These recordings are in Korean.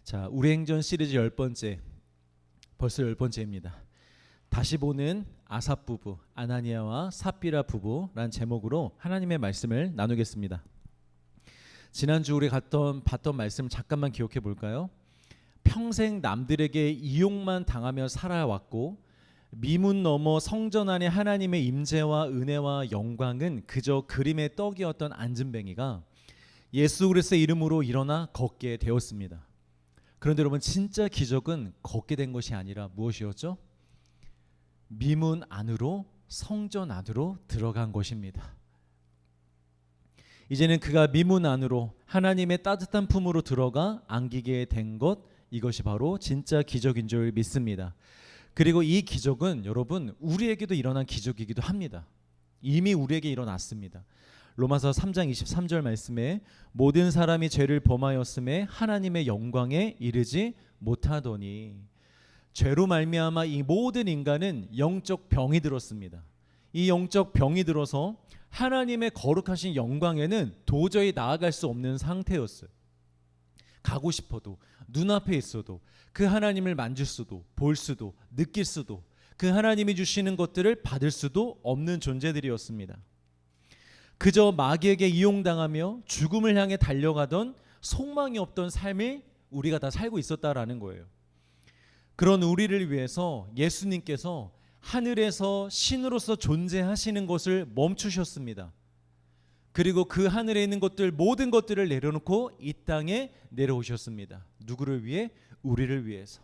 자, 우리 행전 시리즈 10번째, 벌써 10번째입니다. 다시 보는 아삽 부부, 아나니아와 삽비라 부부란 제목으로 하나님의 말씀을 나누겠습니다. 지난주 우리 봤던 말씀 잠깐만 기억해 볼까요? 평생 남들에게 이용만 당하며 살아왔고 미문 너머 성전 안에 하나님의 임재와 은혜와 영광은 그저 그림의 떡이었던 안진뱅이가 예수 그리스도의 이름으로 일어나 걷게 되었습니다. 그런데 여러분, 진짜 기적은 걷게 된 것이 아니라 무엇이었죠? 미문 안으로, 성전 안으로 들어간 것입니다. 이제는 그가 미문 안으로 하나님의 따뜻한 품으로 들어가 안기게 된 것, 이것이 바로 진짜 기적인 줄 믿습니다. 그리고 이 기적은 여러분, 우리에게도 일어난 기적이기도 합니다. 이미 우리에게 일어났습니다. 로마서 3장 23절 말씀에 모든 사람이 죄를 범하였음에 하나님의 영광에 이르지 못하더니, 죄로 말미암아 이 모든 인간은 영적 병이 들었습니다. 이 영적 병이 들어서 하나님의 거룩하신 영광에는 도저히 나아갈 수 없는 상태였어요. 가고 싶어도, 눈앞에 있어도, 그 하나님을 만질 수도, 볼 수도, 느낄 수도, 그 하나님이 주시는 것들을 받을 수도 없는 존재들이었습니다. 그저 마귀에게 이용당하며 죽음을 향해 달려가던 소망이 없던 삶을 우리가 다 살고 있었다라는 거예요. 그런 우리를 위해서 예수님께서 하늘에서 신으로서 존재하시는 것을 멈추셨습니다. 그리고 그 하늘에 있는 것들, 모든 것들을 내려놓고 이 땅에 내려오셨습니다. 누구를 위해? 우리를 위해서.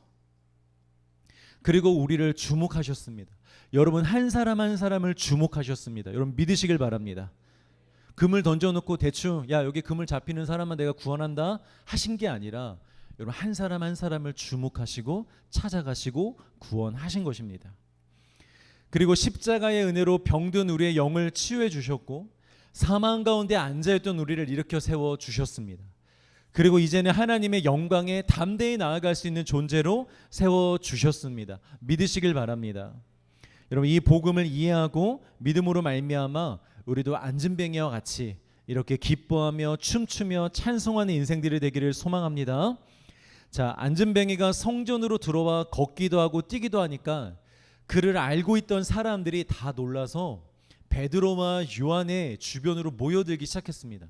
그리고 우리를 주목하셨습니다. 여러분, 한 사람 한 사람을 주목하셨습니다. 여러분, 믿으시길 바랍니다. 금을 던져놓고 대충 야, 여기 금을 잡히는 사람만 내가 구원한다 하신 게 아니라 여러분, 한 사람 한 사람을 주목하시고 찾아가시고 구원하신 것입니다. 그리고 십자가의 은혜로 병든 우리의 영을 치유해 주셨고 사망 가운데 앉아있던 우리를 일으켜 세워 주셨습니다. 그리고 이제는 하나님의 영광에 담대히 나아갈 수 있는 존재로 세워 주셨습니다. 믿으시길 바랍니다. 여러분, 이 복음을 이해하고 믿음으로 말미암아 우리도 안진뱅이와 같이 이렇게 기뻐하며 춤추며 찬송하는 인생들이 되기를 소망합니다. 자, 안진뱅이가 성전으로 들어와 걷기도 하고 뛰기도 하니까 그를 알고 있던 사람들이 다 놀라서 베드로와 요한의 주변으로 모여들기 시작했습니다.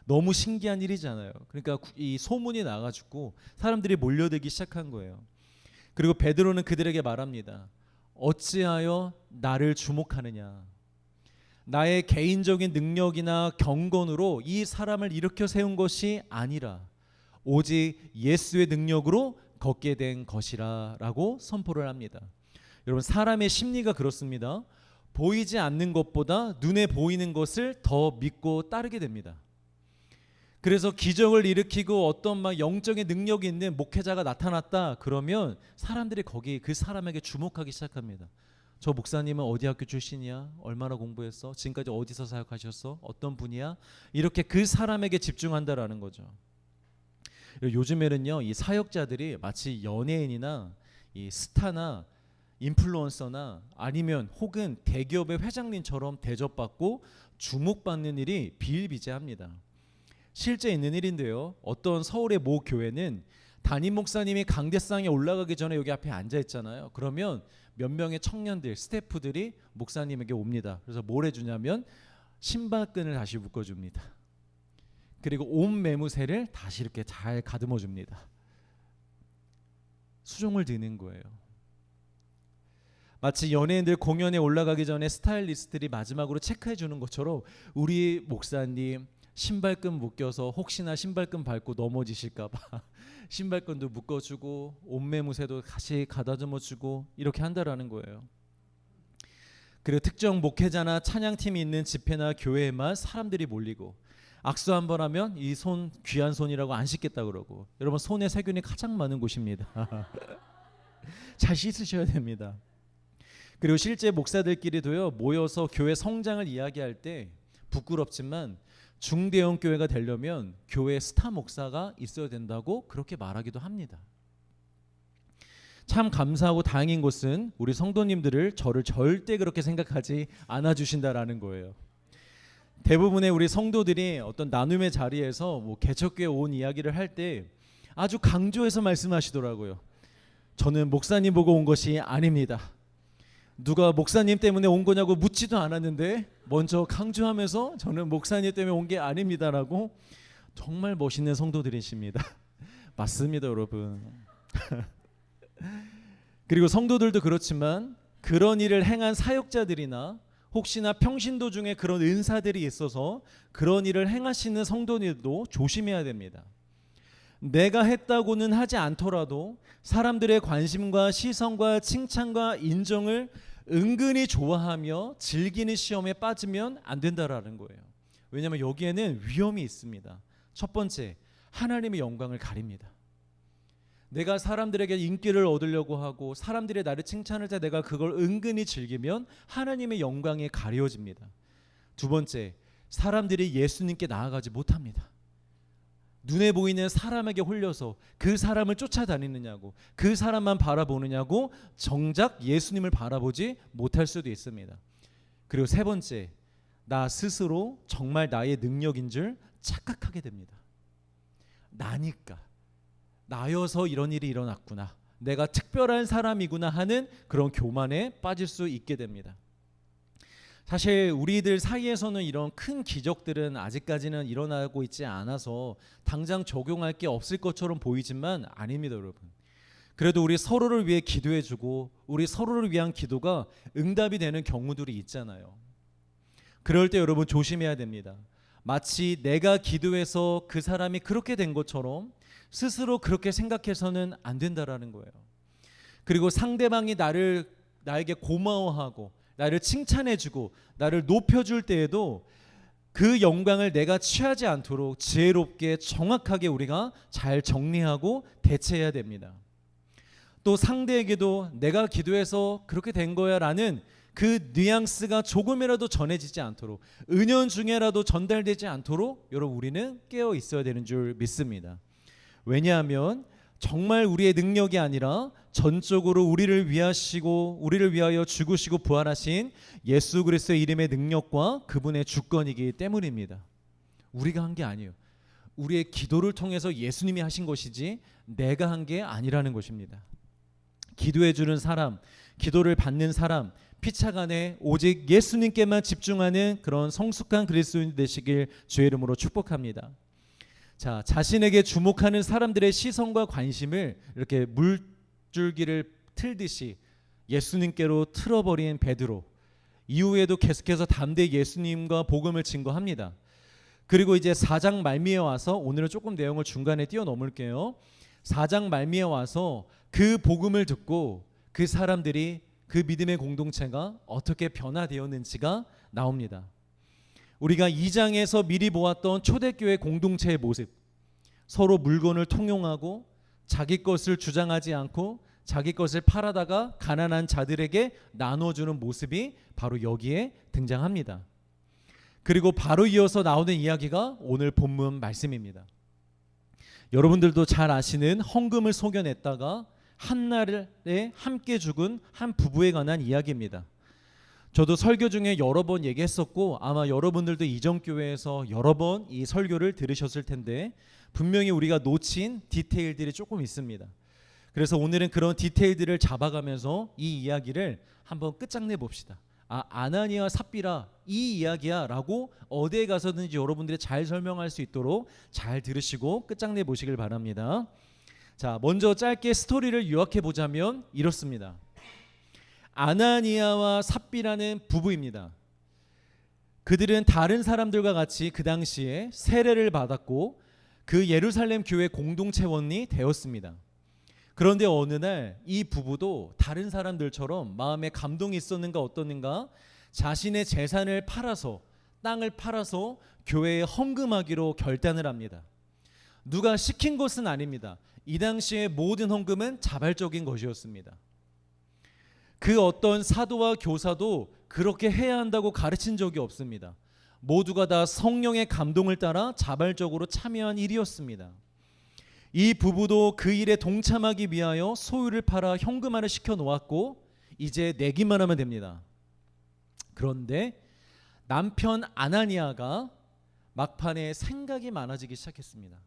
너무 신기한 일이잖아요. 그러니까 이 소문이 나가지고 사람들이 몰려들기 시작한 거예요. 그리고 베드로는 그들에게 말합니다. 어찌하여 나를 주목하느냐? 나의 개인적인 능력이나 경건으로 이 사람을 일으켜 세운 것이 아니라 오직 예수의 능력으로 걷게 된 것이라 라고 선포를 합니다. 여러분, 사람의 심리가 그렇습니다. 보이지 않는 것보다 눈에 보이는 것을 더 믿고 따르게 됩니다. 그래서 기적을 일으키고 어떤 막 영적인 능력이 있는 목회자가 나타났다 그러면 사람들이 거기 그 사람에게 주목하기 시작합니다. 저 목사님은 어디 학교 출신이야? 얼마나 공부했어? 지금까지 어디서 사역하셨어? 어떤 분이야? 이렇게 그 사람에게 집중한다라는 거죠. 요즘에는요, 이 사역자들이 마치 연예인이나 이 스타나 인플루언서나 아니면 혹은 대기업의 회장님처럼 대접받고 주목받는 일이 비일비재합니다. 실제 있는 일인데요, 어떤 서울의 모 교회는 담임 목사님이 강대상에 올라가기 전에 여기 앞에 앉아 있잖아요. 그러면 몇 명의 청년들, 스태프들이 목사님에게 옵니다. 그래서 뭘 해주냐면 신발끈을 다시 묶어줍니다. 그리고 옷 매무새를 다시 이렇게 잘 가듬어 줍니다. 수종을 드는 거예요. 마치 연예인들 공연에 올라가기 전에 스타일리스트들이 마지막으로 체크해 주는 것처럼 우리 목사님 신발끈 묶여서 혹시나 신발끈 밟고 넘어지실까 봐 신발끈도 묶어주고 옷매무새도 다시 가다듬어주고 이렇게 한다라는 거예요. 그리고 특정 목회자나 찬양팀이 있는 집회나 교회에만 사람들이 몰리고 악수 한번 하면 이 손 귀한 손이라고 안 씻겠다 그러고, 여러분, 손에 세균이 가장 많은 곳입니다. 잘 씻으셔야 됩니다. 그리고 실제 목사들끼리도요, 모여서 교회 성장을 이야기할 때 부끄럽지만 중대형 교회가 되려면 교회 스타 목사가 있어야 된다고 그렇게 말하기도 합니다. 참 감사하고 다행인 것은 우리 성도님들을 저를 절대 그렇게 생각하지 않아 주신다라는 거예요. 대부분의 우리 성도들이 어떤 나눔의 자리에서 뭐 개척교회 온 이야기를 할 때 아주 강조해서 말씀하시더라고요. 저는 목사님 보고 온 것이 아닙니다. 누가 목사님 때문에 온 거냐고 묻지도 않았는데 먼저 강조하면서 저는 목사님 때문에 온 게 아닙니다라고. 정말 멋있는 성도들이십니다. 맞습니다, 여러분. 그리고 성도들도 그렇지만 그런 일을 행한 사역자들이나 혹시나 평신도 중에 그런 은사들이 있어서 그런 일을 행하시는 성도들도 조심해야 됩니다. 내가 했다고는 하지 않더라도 사람들의 관심과 시선과 칭찬과 인정을 은근히 좋아하며 즐기는 시험에 빠지면 안 된다라는 거예요. 왜냐하면 여기에는 위험이 있습니다. 첫 번째, 하나님의 영광을 가립니다. 내가 사람들에게 인기를 얻으려고 하고 사람들이 나를 칭찬할 때 내가 그걸 은근히 즐기면 하나님의 영광에 가려집니다. 두 번째, 사람들이 예수님께 나아가지 못합니다. 눈에 보이는 사람에게 홀려서 그 사람을 쫓아다니느냐고, 그 사람만 바라보느냐고 정작 예수님을 바라보지 못할 수도 있습니다. 그리고 세 번째, 나 스스로 정말 나의 능력인 줄 착각하게 됩니다. 나니까, 나여서 이런 일이 일어났구나, 내가 특별한 사람이구나 하는 그런 교만에 빠질 수 있게 됩니다. 사실 우리들 사이에서는 이런 큰 기적들은 아직까지는 일어나고 있지 않아서 당장 적용할 게 없을 것처럼 보이지만 아닙니다, 여러분. 그래도 우리 서로를 위해 기도해주고 우리 서로를 위한 기도가 응답이 되는 경우들이 있잖아요. 그럴 때 여러분 조심해야 됩니다. 마치 내가 기도해서 그 사람이 그렇게 된 것처럼 스스로 그렇게 생각해서는 안 된다라는 거예요. 그리고 상대방이 나에게 고마워하고 나를 칭찬해주고 나를 높여줄 때에도 그 영광을 내가 취하지 않도록 지혜롭게 정확하게 우리가 잘 정리하고 대처해야 됩니다. 또 상대에게도 내가 기도해서 그렇게 된 거야 라는 그 뉘앙스가 조금이라도 전해지지 않도록, 은연중에라도 전달되지 않도록 여러분 우리는 깨어 있어야 되는 줄 믿습니다. 왜냐하면 정말 우리의 능력이 아니라 전적으로 우리를 위하시고 우리를 위하여 죽으시고 부활하신 예수 그리스도의 이름의 능력과 그분의 주권이기 때문입니다. 우리가 한 게 아니에요. 우리의 기도를 통해서 예수님이 하신 것이지 내가 한 게 아니라는 것입니다. 기도해 주는 사람, 기도를 받는 사람, 피차간에 오직 예수님께만 집중하는 그런 성숙한 그리스도인 되시길 주의 이름으로 축복합니다. 자, 자신에게 주목하는 사람들의 시선과 관심을 이렇게 물줄기를 틀듯이 예수님께로 틀어버린 베드로, 이후에도 계속해서 담대히 예수님과 복음을 증거합니다. 그리고 이제 4장 말미에 와서, 오늘은 조금 내용을 중간에 뛰어넘을게요. 4장 말미에 와서 그 복음을 듣고 그 사람들이, 그 믿음의 공동체가 어떻게 변화되었는지가 나옵니다. 우리가 2장에서 미리 보았던 초대교회 공동체의 모습, 서로 물건을 통용하고 자기 것을 주장하지 않고 자기 것을 팔아다가 가난한 자들에게 나눠주는 모습이 바로 여기에 등장합니다. 그리고 바로 이어서 나오는 이야기가 오늘 본문 말씀입니다. 여러분들도 잘 아시는 헌금을 속여냈다가 한날에 함께 죽은 한 부부에 관한 이야기입니다. 저도 설교 중에 여러 번 얘기했었고 아마 여러분들도 이전 교회에서 여러 번 이 설교를 들으셨을 텐데 분명히 우리가 놓친 디테일들이 조금 있습니다. 그래서 오늘은 그런 디테일들을 잡아가면서 이 이야기를 한번 끝장내 봅시다. 아나니와 삽비라 이 이야기야 라고 어디에 가서든지 여러분들이 잘 설명할 수 있도록 잘 들으시고 끝장내 보시길 바랍니다. 자, 먼저 짧게 스토리를 요약해 보자면 이렇습니다. 아나니아와 삽비라는 부부입니다. 그들은 다른 사람들과 같이 그 당시에 세례를 받았고 그 예루살렘 교회 공동체원이 되었습니다. 그런데 어느 날 이 부부도 다른 사람들처럼 마음에 감동이 있었는가 어떻는가 자신의 재산을 팔아서, 땅을 팔아서 교회에 헌금하기로 결단을 합니다. 누가 시킨 것은 아닙니다. 이 당시에 모든 헌금은 자발적인 것이었습니다. 그 어떤 사도와 교사도 그렇게 해야 한다고 가르친 적이 없습니다. 모두가 다 성령의 감동을 따라 자발적으로 참여한 일이었습니다. 이 부부도 그 일에 동참하기 위하여 소유를 팔아 현금화를 시켜놓았고 이제 내기만 하면 됩니다. 그런데 남편 아나니아가 막판에 생각이 많아지기 시작했습니다.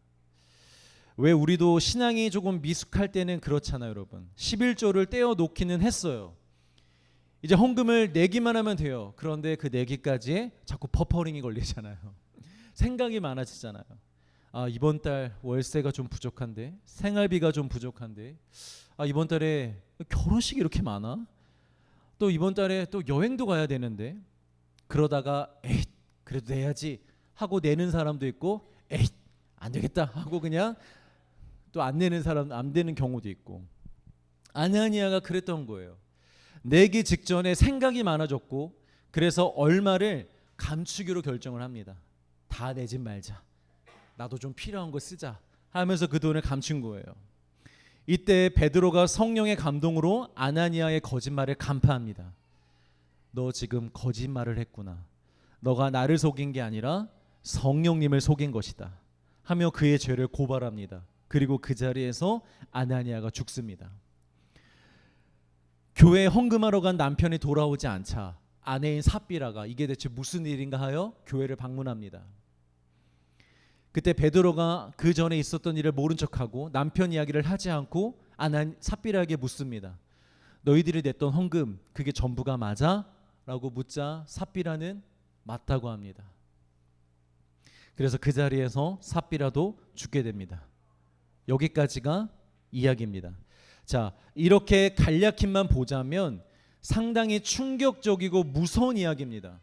왜 우리도 신앙이 조금 미숙할 때는 그렇잖아요, 여러분. 11조를 떼어 놓기는 했어요. 이제 헌금을 내기만 하면 돼요. 그런데 그 내기까지 자꾸 버퍼링이 걸리잖아요. 생각이 많아지잖아요. 아, 이번 달 월세가 좀 부족한데, 생활비가 좀 부족한데, 아, 이번 달에 결혼식이 이렇게 많아? 또 이번 달에 또 여행도 가야 되는데, 그러다가 에잇 그래도 내야지 하고 내는 사람도 있고, 에잇 안 되겠다 하고 그냥 또 안 내는 사람, 안 되는 경우도 있고. 아나니아가 그랬던 거예요. 내기 직전에 생각이 많아졌고, 그래서 얼마를 감추기로 결정을 합니다. 다 내지 말자, 나도 좀 필요한 거 쓰자 하면서 그 돈을 감춘 거예요. 이때 베드로가 성령의 감동으로 아나니아의 거짓말을 간파합니다. 너 지금 거짓말을 했구나. 너가 나를 속인 게 아니라 성령님을 속인 것이다 하며 그의 죄를 고발합니다. 그리고 그 자리에서 아나니아가 죽습니다. 교회에 헌금하러 간 남편이 돌아오지 않자 아내인 삽비라가 이게 대체 무슨 일인가 하여 교회를 방문합니다. 그때 베드로가 그 전에 있었던 일을 모른 척하고 남편 이야기를 하지 않고 삽비라에게 묻습니다. 너희들이 냈던 헌금 그게 전부가 맞아? 라고 묻자 삽비라는 맞다고 합니다. 그래서 그 자리에서 삽비라도 죽게 됩니다. 여기까지가 이야기입니다. 자, 이렇게 간략히만 보자면 상당히 충격적이고 무서운 이야기입니다.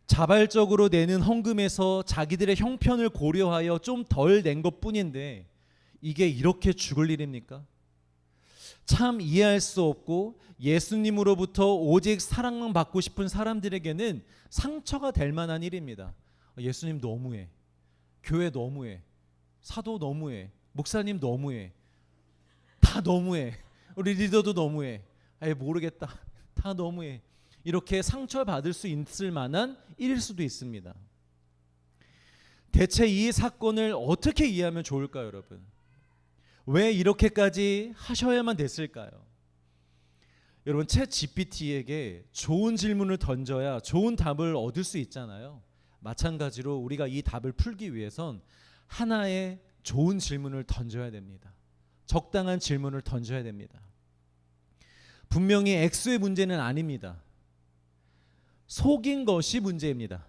자발적으로 내는 헌금에서 자기들의 형편을 고려하여 좀 덜 낸 것뿐인데 이게 이렇게 죽을 일입니까? 참 이해할 수 없고 예수님으로부터 오직 사랑만 받고 싶은 사람들에게는 상처가 될 만한 일입니다. 예수님 너무해, 교회 너무해, 사도 너무해, 목사님 너무해, 다 너무해, 우리 리더도 너무해, 아예 모르겠다, 다 너무해. 이렇게 상처받을 수 있을 만한 일일 수도 있습니다. 대체 이 사건을 어떻게 이해하면 좋을까요, 여러분? 왜 이렇게까지 하셔야만 됐을까요? 여러분, 챗 GPT에게 좋은 질문을 던져야 좋은 답을 얻을 수 있잖아요. 마찬가지로 우리가 이 답을 풀기 위해선 하나의 좋은 질문을 던져야 됩니다. 적당한 질문을 던져야 됩니다. 분명히 액수의 문제는 아닙니다. 속인 것이 문제입니다.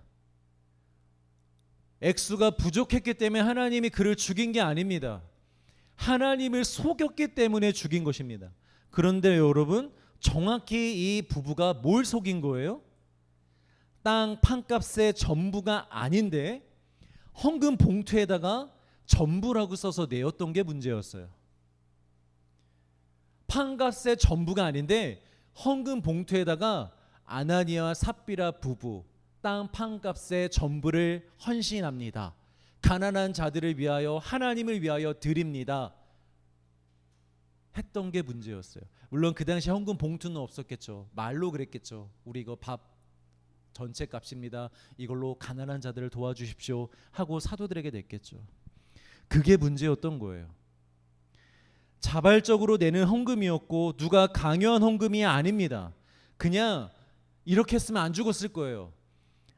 액수가 부족했기 때문에 하나님이 그를 죽인 게 아닙니다. 하나님을 속였기 때문에 죽인 것입니다. 그런데 여러분, 정확히 이 부부가 뭘 속인 거예요? 땅 판값의 전부가 아닌데 헌금 봉투에다가 전부라고 써서 내었던 게 문제였어요. 판값의 전부가 아닌데 헌금 봉투에다가 아나니아와 삽비라 부부 땅 판값의 전부를 헌신합니다. 가난한 자들을 위하여, 하나님을 위하여 드립니다 했던 게 문제였어요. 물론 그 당시 헌금 봉투는 없었겠죠. 말로 그랬겠죠. 우리 이거 밥 전체 값입니다. 이걸로 가난한 자들을 도와주십시오 하고 사도들에게 냈겠죠. 그게 문제였던 거예요. 자발적으로 내는 헌금이었고 누가 강요한 헌금이 아닙니다. 그냥 이렇게 했으면 안 죽었을 거예요.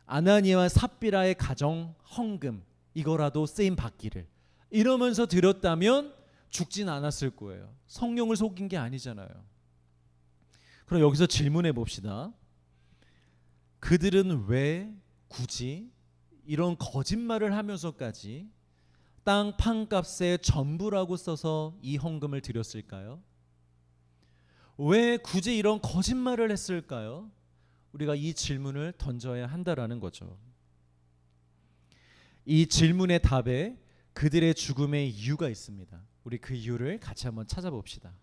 아나니아와 삽비라의 가정 헌금 이거라도 쓰임 받기를 이러면서 드렸다면 죽진 않았을 거예요. 성령을 속인 게 아니잖아요. 그럼 여기서 질문해 봅시다. 그들은 왜 굳이 이런 거짓말을 하면서까지 땅 판값의 전부라고 써서 이 헌금을 드렸을까요? 왜 굳이 이런 거짓말을 했을까요? 우리가 이 질문을 던져야 한다라는 거죠. 이 질문의 답에 그들의 죽음의 이유가 있습니다. 우리 그 이유를 같이 한번 찾아봅시다.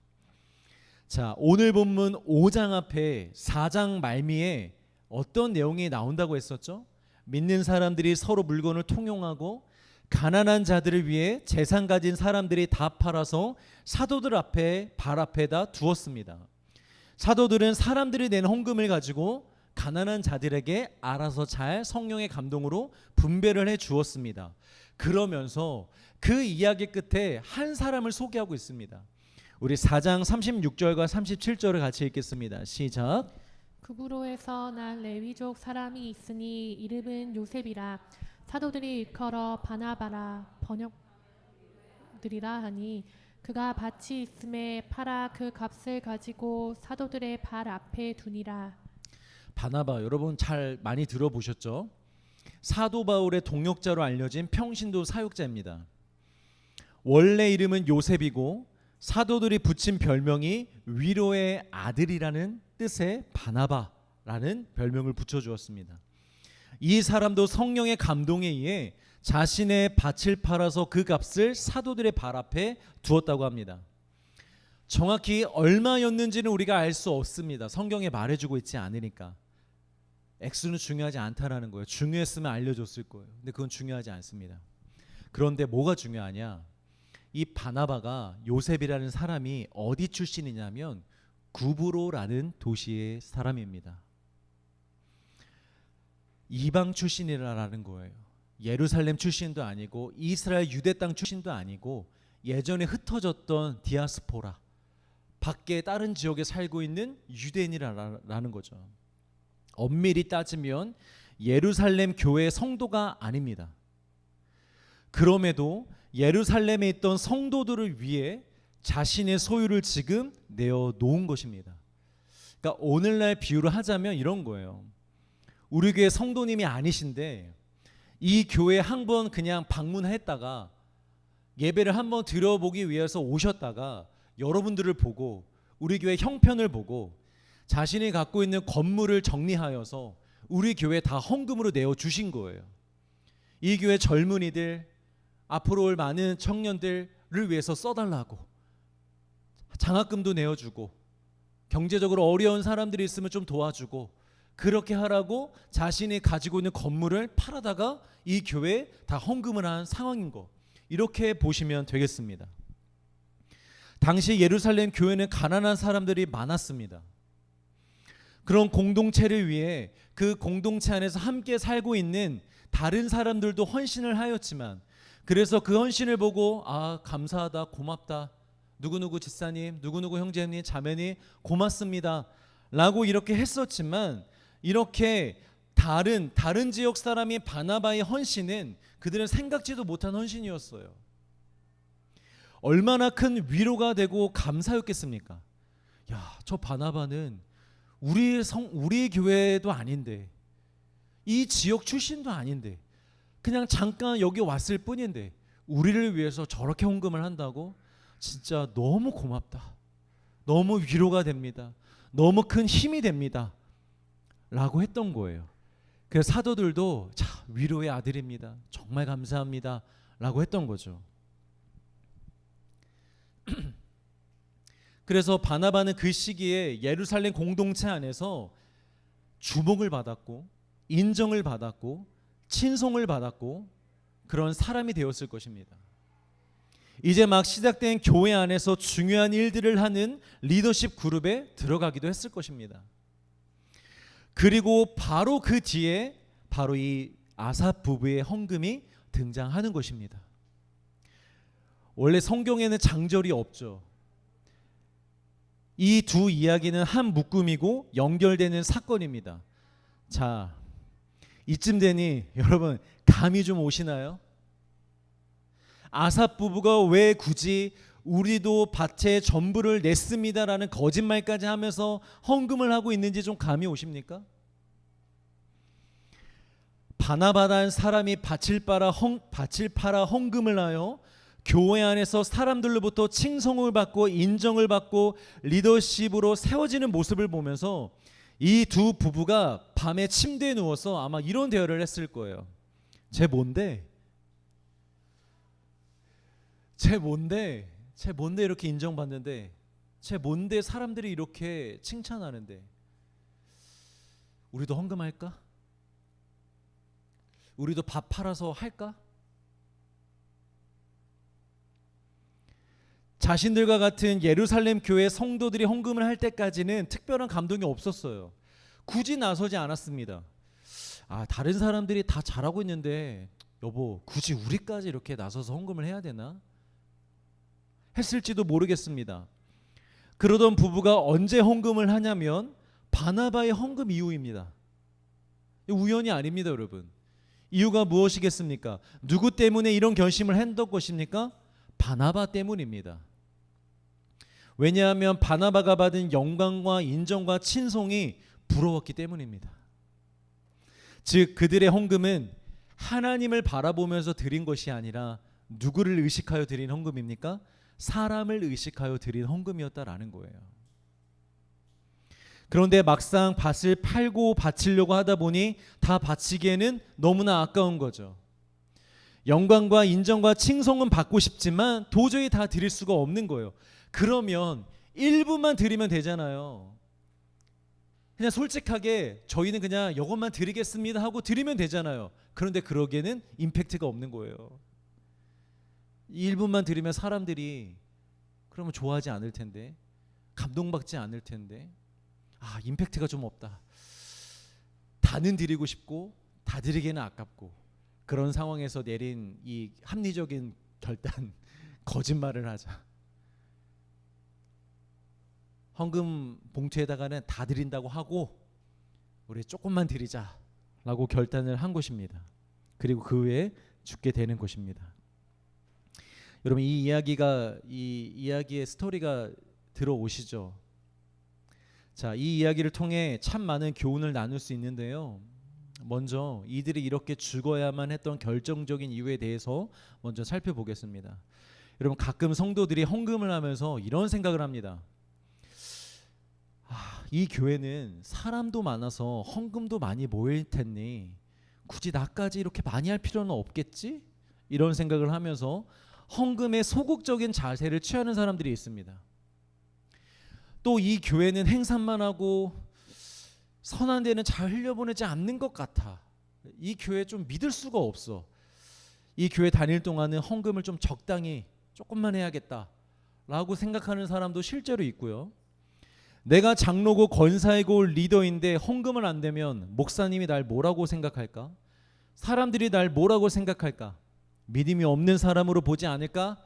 자, 오늘 본문 5장 앞에 4장 말미에 어떤 내용이 나온다고 했었죠? 믿는 사람들이 서로 물건을 통용하고 가난한 자들을 위해 재산 가진 사람들이 다 팔아서 사도들 앞에 발 앞에다 두었습니다. 사도들은 사람들이 낸 헌금을 가지고 가난한 자들에게 알아서 잘 성령의 감동으로 분배를 해 주었습니다. 그러면서 그 이야기 끝에 한 사람을 소개하고 있습니다. 우리 4장 36절과 37절을 같이 읽겠습니다. 시작. 구브로에서 난 레위족 사람이 있으니 이름은 요셉이라. 사도들이 일컬어 바나바라 얻으리라 하니 그가 밭이 있음에 팔아 그 값을 가지고 사도들의 발 앞에 두니라. 바나바 여러분 잘 많이 들어보셨죠? 사도 바울의 동역자로 알려진 평신도 사역자입니다. 원래 이름은 요셉이고 사도들이 붙인 별명이 위로의 아들이라는 뜻의 바나바라는 별명을 붙여주었습니다. 이 사람도 성령의 감동에 의해 자신의 밭을 팔아서 그 값을 사도들의 발 앞에 두었다고 합니다. 정확히 얼마였는지는 우리가 알 수 없습니다. 성경에 말해주고 있지 않으니까. 액수는 중요하지 않다라는 거예요. 중요했으면 알려줬을 거예요. 근데 그건 중요하지 않습니다. 그런데 뭐가 중요하냐? 이 바나바가 요셉이라는 사람이 어디 출신이냐면 구브로라는 도시의 사람입니다. 이방 출신이라는 거예요. 예루살렘 출신도 아니고 이스라엘 유대 땅 출신도 아니고 예전에 흩어졌던 디아스포라, 밖에 다른 지역에 살고 있는 유대인이라는 거죠. 엄밀히 따지면 예루살렘 교회 성도가 아닙니다. 그럼에도 예루살렘에 있던 성도들을 위해 자신의 소유를 지금 내어놓은 것입니다. 그러니까 오늘날 비유를 하자면 이런 거예요. 우리 교회 성도님이 아니신데 이 교회 한번 그냥 방문했다가 예배를 한번 들어보기 위해서 오셨다가 여러분들을 보고 우리 교회 형편을 보고 자신이 갖고 있는 건물을 정리하여서 우리 교회 다 헌금으로 내어주신 거예요. 이 교회 젊은이들, 앞으로 올 많은 청년들을 위해서 써달라고 장학금도 내어주고 경제적으로 어려운 사람들이 있으면 좀 도와주고 그렇게 하라고 자신이 가지고 있는 건물을 팔아다가 이 교회에 다 헌금을 한 상황인 거, 이렇게 보시면 되겠습니다. 당시 예루살렘 교회는 가난한 사람들이 많았습니다. 그런 공동체를 위해 그 공동체 안에서 함께 살고 있는 다른 사람들도 헌신을 하였지만, 그래서 그 헌신을 보고 아 감사하다, 고맙다, 누구누구 집사님, 누구누구 형제님, 자매님 고맙습니다 라고 이렇게 했었지만, 이렇게 다른 지역 사람이 바나바의 헌신은 그들은 생각지도 못한 헌신이었어요. 얼마나 큰 위로가 되고 감사였겠습니까? 야, 저 바나바는 우리 교회도 아닌데, 이 지역 출신도 아닌데, 그냥 잠깐 여기 왔을 뿐인데 우리를 위해서 저렇게 헌금을 한다고? 진짜 너무 고맙다, 너무 위로가 됩니다, 너무 큰 힘이 됩니다 라고 했던 거예요. 그래서 사도들도 자, 위로의 아들입니다, 정말 감사합니다 라고 했던 거죠. 그래서 바나바는 그 시기에 예루살렘 공동체 안에서 주목을 받았고 인정을 받았고 친송을 받았고 그런 사람이 되었을 것입니다. 이제 막 시작된 교회 안에서 중요한 일들을 하는 리더십 그룹에 들어가기도 했을 것입니다. 그리고 바로 그 뒤에 바로 이 아삽 부부의 헌금이 등장하는 것입니다. 원래 성경에는 장절이 없죠. 이 두 이야기는 한 묶음이고 연결되는 사건입니다. 자, 이쯤 되니 여러분 감이 좀 오시나요? 아삽 부부가 왜 굳이 우리도 밭에 전부를 냈습니다라는 거짓말까지 하면서 헌금을 하고 있는지 좀 감이 오십니까? 바나바라는 사람이 밭을 팔아 헌금을 하여 교회 안에서 사람들로부터 칭송을 받고 인정을 받고 리더십으로 세워지는 모습을 보면서 이 두 부부가 밤에 침대에 누워서 아마 이런 대화를 했을 거예요. 쟤 뭔데 이렇게 인정받는데, 쟤 뭔데 사람들이 이렇게 칭찬하는데, 우리도 헌금할까? 우리도 밥 팔아서 할까? 자신들과 같은 예루살렘 교회 성도들이 헌금을 할 때까지는 특별한 감동이 없었어요. 굳이 나서지 않았습니다. 아, 다른 사람들이 다 잘하고 있는데 여보 굳이 우리까지 이렇게 나서서 헌금을 해야 되나? 했을지도 모르겠습니다. 그러던 부부가 언제 헌금을 하냐면 바나바의 헌금 이후입니다. 우연이 아닙니다, 여러분. 이유가 무엇이겠습니까? 누구 때문에 이런 결심을 했던 것입니까? 바나바 때문입니다. 왜냐하면 바나바가 받은 영광과 인정과 친송이 부러웠기 때문입니다. 즉 그들의 헌금은 하나님을 바라보면서 드린 것이 아니라 누구를 의식하여 드린 헌금입니까? 사람을 의식하여 드린 헌금이었다라는 거예요. 그런데 막상 밭을 팔고 바치려고 하다 보니 다 바치기에는 너무나 아까운 거죠. 영광과 인정과 칭송은 받고 싶지만 도저히 다 드릴 수가 없는 거예요. 그러면 일부만 드리면 되잖아요. 그냥 솔직하게 저희는 그냥 이것만 드리겠습니다 하고 드리면 되잖아요. 그런데 그러기에는 임팩트가 없는 거예요. 일부만 드리면 사람들이 그러면 좋아하지 않을 텐데, 감동받지 않을 텐데, 임팩트가 좀 없다. 다는 드리고 싶고 다 드리기는 아깝고, 그런 상황에서 내린 이 합리적인 결단, 거짓말을 하자. 헌금 봉투에다가는 다 드린다고 하고 우리 조금만 드리자라고 결단을 한 것입니다. 그리고 그 후에 죽게 되는 것입니다. 여러분, 이 이야기의 스토리가 들어오시죠? 자, 이 이야기를 통해 참 많은 교훈을 나눌 수 있는데요. 먼저 이들이 이렇게 죽어야만 했던 결정적인 이유에 대해서 먼저 살펴보겠습니다. 여러분, 가끔 성도들이 헌금을 하면서 이런 생각을 합니다. 이 교회는 사람도 많아서 헌금도 많이 모일 테니 굳이 나까지 이렇게 많이 할 필요는 없겠지? 이런 생각을 하면서 헌금에 소극적인 자세를 취하는 사람들이 있습니다. 또 이 교회는 행사만 하고 선한 데는 잘 흘려보내지 않는 것 같아. 이 교회 좀 믿을 수가 없어. 이 교회 다닐 동안은 헌금을 좀 적당히 조금만 해야겠다라고 생각하는 사람도 실제로 있고요. 내가 장로고 권사이고 리더인데 헌금을 안 되면 목사님이 날 뭐라고 생각할까? 사람들이 날 뭐라고 생각할까? 믿음이 없는 사람으로 보지 않을까?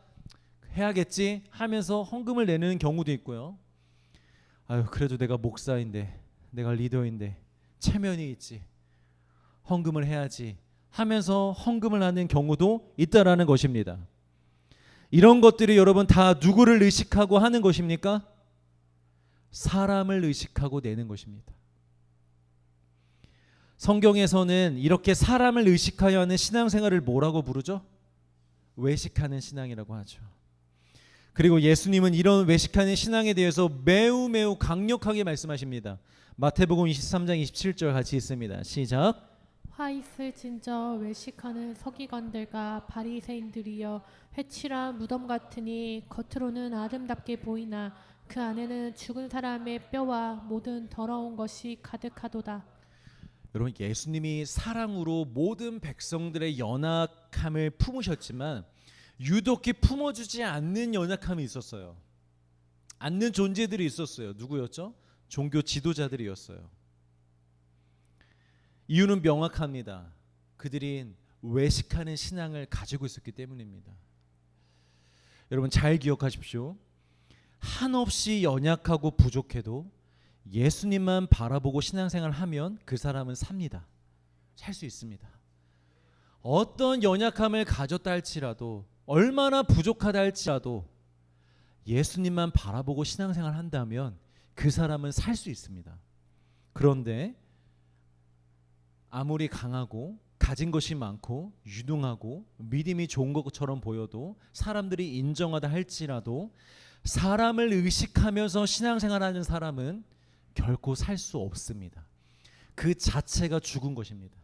해야겠지 하면서 헌금을 내는 경우도 있고요. 그래도 내가 목사인데, 내가 리더인데 체면이 있지, 헌금을 해야지 하면서 헌금을 하는 경우도 있다라는 것입니다. 이런 것들이 여러분 다 누구를 의식하고 하는 것입니까? 사람을 의식하고 내는 것입니다. 성경에서는 이렇게 사람을 의식하여 하는 신앙생활을 뭐라고 부르죠? 외식하는 신앙이라고 하죠. 그리고 예수님은 이런 외식하는 신앙에 대해서 매우 강력하게 말씀하십니다. 마태복음 23장 27절 같이 있습니다. 시작. 화 있을 진저 외식하는 서기관들과 바리새인들이여, 회칠한 무덤 같으니 겉으로는 아름답게 보이나 그 안에는 죽은 사람의 뼈와 모든 더러운 것이 가득하도다. 여러분, 예수님이 사랑으로 모든 백성들의 연약함을 품으셨지만 유독히 품어주지 않는 연약함이 있었어요. 않는 존재들이 있었어요. 누구였죠? 종교 지도자들이었어요. 이유는 명확합니다. 그들이 외식하는 신앙을 가지고 있었기 때문입니다. 여러분, 잘 기억하십시오. 한없이 연약하고 부족해도 예수님만 바라보고 신앙생활을 하면 그 사람은 삽니다. 살 수 있습니다. 어떤 연약함을 가졌다 할지라도, 얼마나 부족하다 할지라도 예수님만 바라보고 신앙생활을 한다면 그 사람은 살 수 있습니다. 그런데 아무리 강하고 가진 것이 많고 유능하고 믿음이 좋은 것처럼 보여도, 사람들이 인정하다 할지라도 사람을 의식하면서 신앙생활하는 사람은 결코 살 수 없습니다. 그 자체가 죽은 것입니다.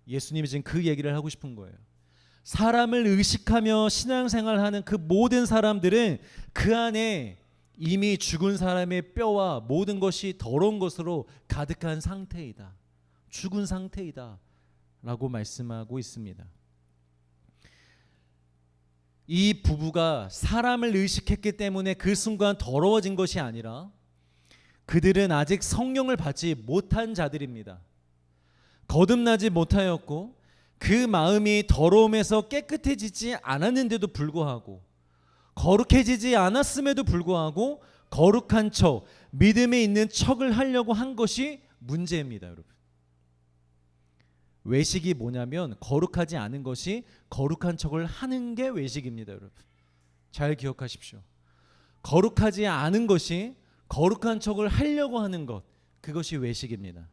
예수님이 지금 그 얘기를 하고 싶은 거예요. 사람을 의식하며 신앙생활하는 그 모든 사람들은 그 안에 이미 죽은 사람의 뼈와 모든 것이 더러운 것으로 가득한 상태이다. 죽은 상태이다 라고 말씀하고 있습니다. 이 부부가 사람을 의식했기 때문에 그 순간 더러워진 것이 아니라 그들은 아직 성령을 받지 못한 자들입니다. 거듭나지 못하였고 그 마음이 더러움에서 깨끗해지지 않았는데도 불구하고, 거룩해지지 않았음에도 불구하고 거룩한 척, 믿음에 있는 척을 하려고 한 것이 문제입니다. 여러분, 외식이 뭐냐면 거룩하지 않은 것이 거룩한 척을 하는 게 외식입니다. 여러분, 잘 기억하십시오. 거룩하지 않은 것이 거룩한 척을 하려고 하는 것, 그것이 외식입니다.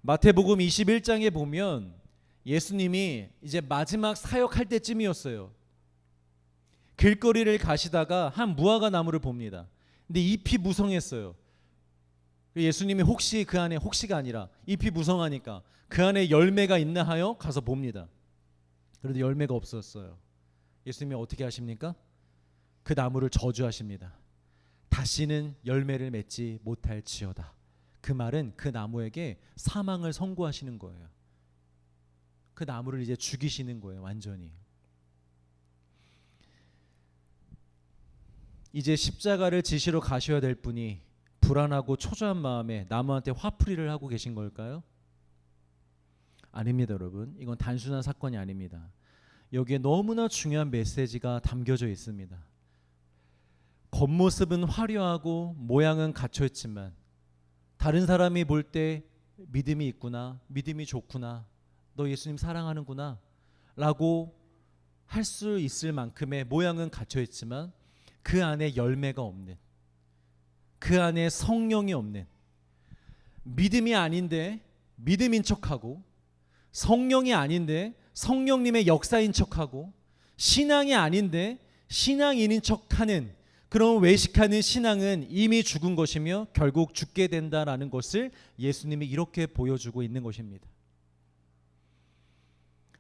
마태복음 21장에 보면 예수님이 이제 마지막 사역할 때쯤이었어요. 길거리를 가시다가 한 무화과 나무를 봅니다. 근데 잎이 무성했어요. 예수님이 혹시 그 안에, 혹시가 아니라 잎이 무성하니까 그 안에 열매가 있나 하여 가서 봅니다. 그런데 열매가 없었어요. 예수님이 어떻게 하십니까? 그 나무를 저주하십니다. 다시는 열매를 맺지 못할지어다. 그 말은 그 나무에게 사망을 선고하시는 거예요. 그 나무를 이제 죽이시는 거예요. 완전히. 이제 십자가를 지시러 가셔야 될 분이 불안하고 초조한 마음에 나무한테 화풀이를 하고 계신 걸까요? 아닙니다, 여러분. 이건 단순한 사건이 아닙니다. 여기에 너무나 중요한 메시지가 담겨져 있습니다. 겉모습은 화려하고 모양은 갇혀있지만 다른 사람이 볼 때 믿음이 있구나, 믿음이 좋구나, 너 예수님 사랑하는구나 라고 할 수 있을 만큼의 모양은 갇혀있지만 그 안에 열매가 없는, 그 안에 성령이 없는, 믿음이 아닌데 믿음인 척하고, 성령이 아닌데 성령님의 역사인 척하고, 신앙이 아닌데 신앙인인 척하는 그런 외식하는 신앙은 이미 죽은 것이며 결국 죽게 된다라는 것을 예수님이 이렇게 보여주고 있는 것입니다.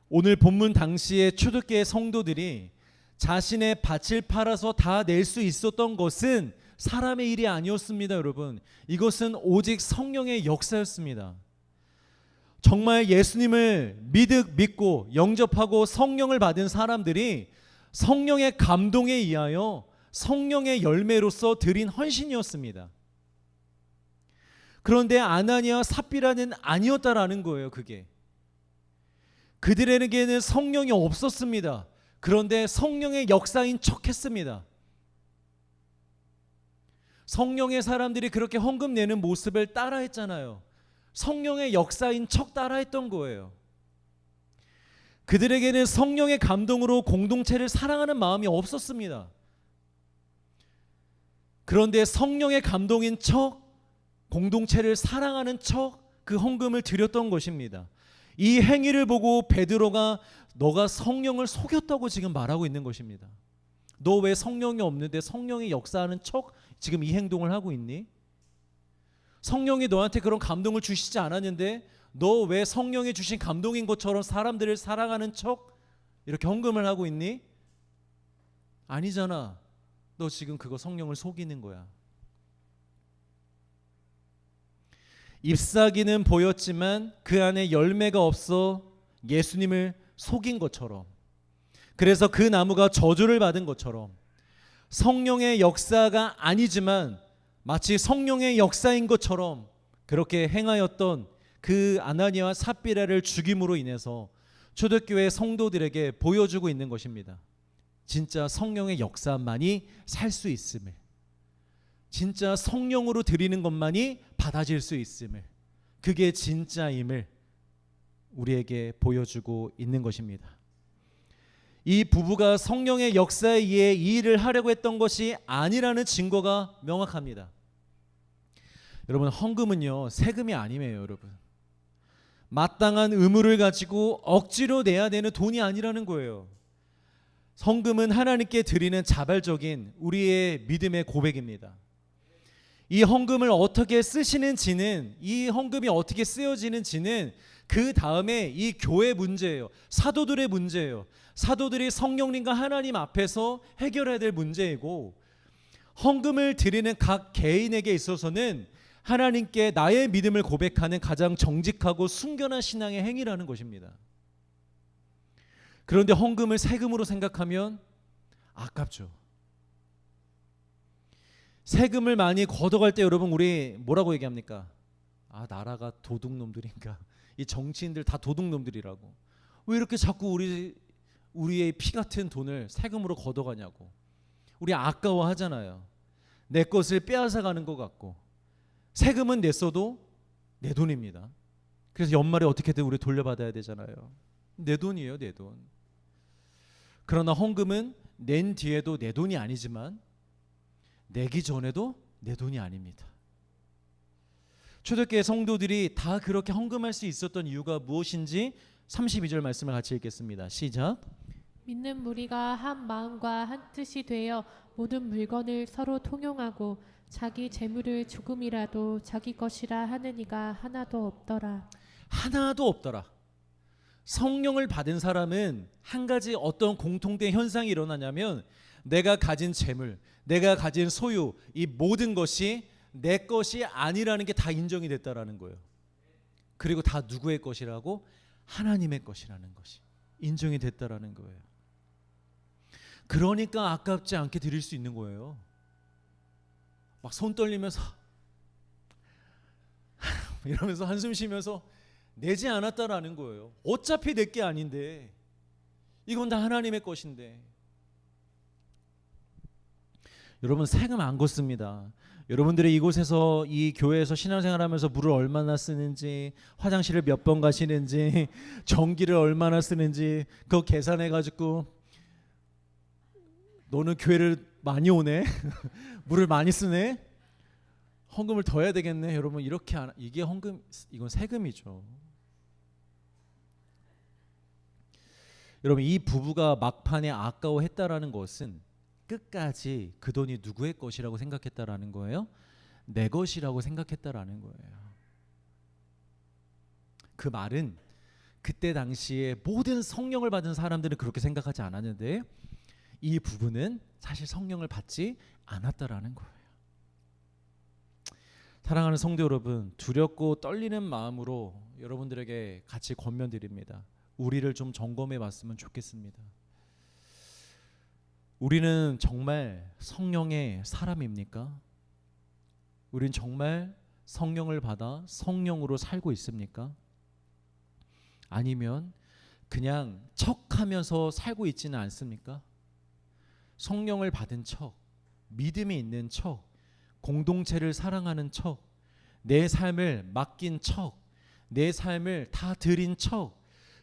오늘 본문 당시에 초대교회 성도들이 자신의 밭을 팔아서 다 낼 수 있었던 것은 사람의 일이 아니었습니다, 여러분. 이것은 오직 성령의 역사였습니다. 정말 예수님을 믿고 영접하고 성령을 받은 사람들이 성령의 감동에 의하여 성령의 열매로서 드린 헌신이었습니다. 그런데 아나니아 삽비라는 아니었다라는 거예요. 그게 그들에게는 성령이 없었습니다. 그런데 성령의 역사인 척했습니다. 성령의 사람들이 그렇게 헌금 내는 모습을 따라했잖아요. 성령의 역사인 척 따라했던 거예요. 그들에게는 성령의 감동으로 공동체를 사랑하는 마음이 없었습니다. 그런데 성령의 감동인 척, 공동체를 사랑하는 척 그 헌금을 드렸던 것입니다. 이 행위를 보고 베드로가 너가 성령을 속였다고 지금 말하고 있는 것입니다. 너 왜 성령이 없는데 성령이 역사하는 척 지금 이 행동을 하고 있니? 성령이 너한테 그런 감동을 주시지 않았는데 너 왜 성령이 주신 감동인 것처럼 사람들을 사랑하는 척 이렇게 헌금을 하고 있니? 아니잖아. 너 지금 그거 성령을 속이는 거야. 잎사귀는 보였지만 그 안에 열매가 없어 예수님을 속인 것처럼, 그래서 그 나무가 저주를 받은 것처럼 성령의 역사가 아니지만 마치 성령의 역사인 것처럼 그렇게 행하였던 그 아나니아와 삽비라를 죽임으로 인해서 초대교회 성도들에게 보여주고 있는 것입니다. 진짜 성령의 역사만이 살 수 있음을, 진짜 성령으로 드리는 것만이 받아질 수 있음을, 그게 진짜임을 우리에게 보여주고 있는 것입니다. 이 부부가 성령의 역사에 의해 이 일을 하려고 했던 것이 아니라는 증거가 명확합니다. 여러분, 헌금은요 세금이 아니에요. 여러분, 마땅한 의무를 가지고 억지로 내야 되는 돈이 아니라는 거예요. 헌금은 하나님께 드리는 자발적인 우리의 믿음의 고백입니다. 이 헌금을 어떻게 쓰시는지는, 이 헌금이 어떻게 쓰여지는지는 그 다음에 이 교회 문제예요. 사도들의 문제예요. 사도들이 성령님과 하나님 앞에서 해결해야 될 문제이고, 헌금을 드리는 각 개인에게 있어서는 하나님께 나의 믿음을 고백하는 가장 정직하고 순결한 신앙의 행위라는 것입니다. 그런데 헌금을 세금으로 생각하면 아깝죠. 세금을 많이 걷어갈 때 여러분 우리 뭐라고 얘기합니까? 아, 나라가 도둑놈들인가? 이 정치인들 다 도둑놈들이라고. 왜 이렇게 자꾸 우리의 피 같은 돈을 세금으로 걷어가냐고. 우리 아까워하잖아요. 내 것을 빼앗아가는 것 같고. 세금은 냈어도 내 돈입니다. 그래서 연말에 어떻게든 우리 돌려받아야 되잖아요. 내 돈이에요, 내 돈. 그러나 헌금은 낸 뒤에도 내 돈이 아니지만 내기 전에도 내 돈이 아닙니다. 초대교회 성도들이 다 그렇게 헌금할 수 있었던 이유가 무엇인지 32절 말씀을 같이 읽겠습니다. 시작. 믿는 무리가 한 마음과 한 뜻이 되어 모든 물건을 서로 통용하고 자기 재물을 조금이라도 자기 것이라 하는 이가 하나도 없더라. 하나도 없더라. 성령을 받은 사람은 한 가지 어떤 공통된 현상이 일어나냐면 내가 가진 재물, 내가 가진 소유, 이 모든 것이 내 것이 아니라는 게 다 인정이 됐다라는 거예요. 그리고 다 누구의 것이라고? 하나님의 것이라는 것이 인정이 됐다라는 거예요. 그러니까 아깝지 않게 드릴 수 있는 거예요. 막 손 떨리면서 이러면서 한숨 쉬면서 내지 않았다라는 거예요. 어차피 내 게 아닌데, 이건 다 하나님의 것인데. 여러분, 세금 안 걷습니다. 여러분들이 이곳에서, 이 교회에서 신앙생활하면서 물을 얼마나 쓰는지, 화장실을 몇 번 가시는지, 전기를 얼마나 쓰는지 그거 계산해가지고 너는 교회를 많이 오네, 물을 많이 쓰네, 헌금을 더 해야 되겠네. 여러분, 이렇게 이게 헌금, 이건 세금이죠. 여러분, 이 부부가 막판에 아까워했다라는 것은 끝까지 그 돈이 누구의 것이라고 생각했다라는 거예요? 내 것이라고 생각했다라는 거예요. 그 말은 그때 당시에 모든 성령을 받은 사람들은 그렇게 생각하지 않았는데, 이 부부는 사실 성령을 받지 않았다라는 거예요. 사랑하는 성도 여러분, 두렵고 떨리는 마음으로 여러분들에게 같이 권면드립니다. 우리를 좀 점검해 봤으면 좋겠습니다. 우리는 정말 성령의 사람입니까? 우린 정말 성령을 받아 성령으로 살고 있습니까? 아니면 그냥 척하면서 살고 있지는 않습니까? 성령을 받은 척, 믿음이 있는 척, 공동체를 사랑하는 척, 내 삶을 맡긴 척, 내 삶을 다 드린 척,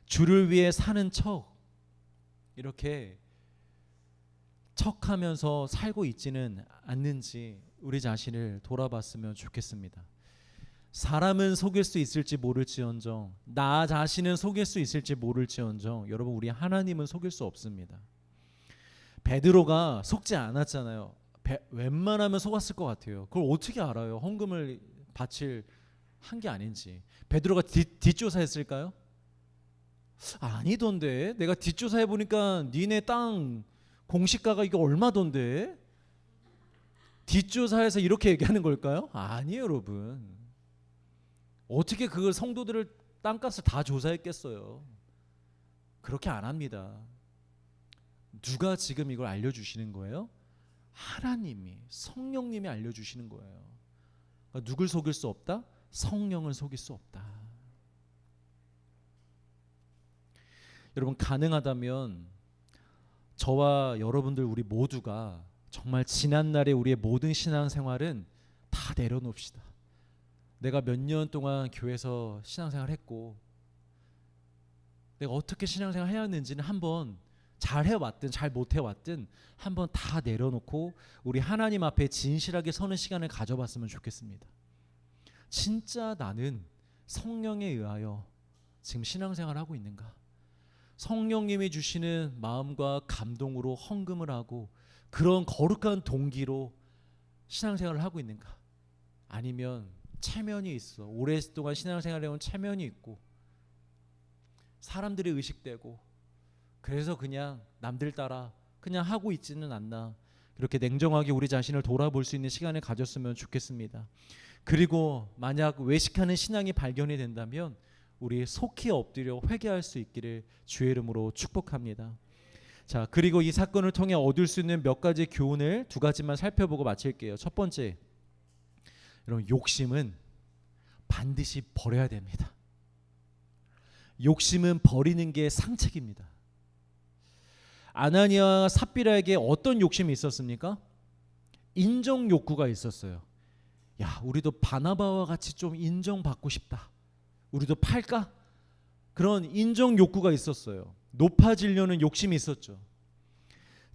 주를 위해 사는 척, 이렇게 척하면서 살고 있지는 않는지 우리 자신을 돌아봤으면 좋겠습니다. 사람은 속일 수 있을지 모를지언정, 나 자신은 속일 수 있을지 모를지언정, 여러분, 우리 하나님은 속일 수 없습니다. 베드로가 속지 않았잖아요. 웬만하면 속았을 것 같아요. 그걸 어떻게 알아요? 헌금을 바칠 한 게 아닌지. 베드로가 뒷조사했을까요? 아니던데. 내가 뒷조사해 보니까 니네 땅 공시가가 이게 얼마던데? 뒷조사해서 이렇게 얘기하는 걸까요? 아니에요, 여러분. 어떻게 그걸 성도들을 땅값을 다 조사했겠어요? 그렇게 안 합니다. 누가 지금 이걸 알려주시는 거예요? 하나님이, 성령님이 알려주시는 거예요. 그러니까 누굴 속일 수 없다? 성령을 속일 수 없다. 여러분, 가능하다면 저와 여러분들 우리 모두가 정말 지난날의 우리의 모든 신앙생활은 다 내려놓읍시다. 내가 몇 년 동안 교회에서 신앙생활 했고 내가 어떻게 신앙생활 해왔는지는 한번 잘 해왔든 잘 못해왔든 한번 다 내려놓고 우리 하나님 앞에 진실하게 서는 시간을 가져봤으면 좋겠습니다. 진짜 나는 성령에 의하여 지금 신앙생활을 하고 있는가? 성령님이 주시는 마음과 감동으로 헌금을 하고 그런 거룩한 동기로 신앙생활을 하고 있는가? 아니면 체면이 있어, 오랫동안 신앙생활을 해온 체면이 있고 사람들이 의식되고 그래서 그냥 남들 따라 그냥 하고 있지는 않나, 이렇게 냉정하게 우리 자신을 돌아볼 수 있는 시간을 가졌으면 좋겠습니다. 그리고 만약 외식하는 신앙이 발견이 된다면 우리 속히 엎드려 회개할 수 있기를 주의 이름으로 축복합니다. 자, 그리고 이 사건을 통해 얻을 수 있는 몇 가지 교훈을 두 가지만 살펴보고 마칠게요. 첫 번째, 여러분, 욕심은 반드시 버려야 됩니다. 욕심은 버리는 게 상책입니다. 아나니아와 삽비라에게 어떤 욕심이 있었습니까? 인정 욕구가 있었어요. 야, 우리도 바나바와 같이 좀 인정받고 싶다. 우리도 팔까? 그런 인정 욕구가 있었어요. 높아지려는 욕심이 있었죠.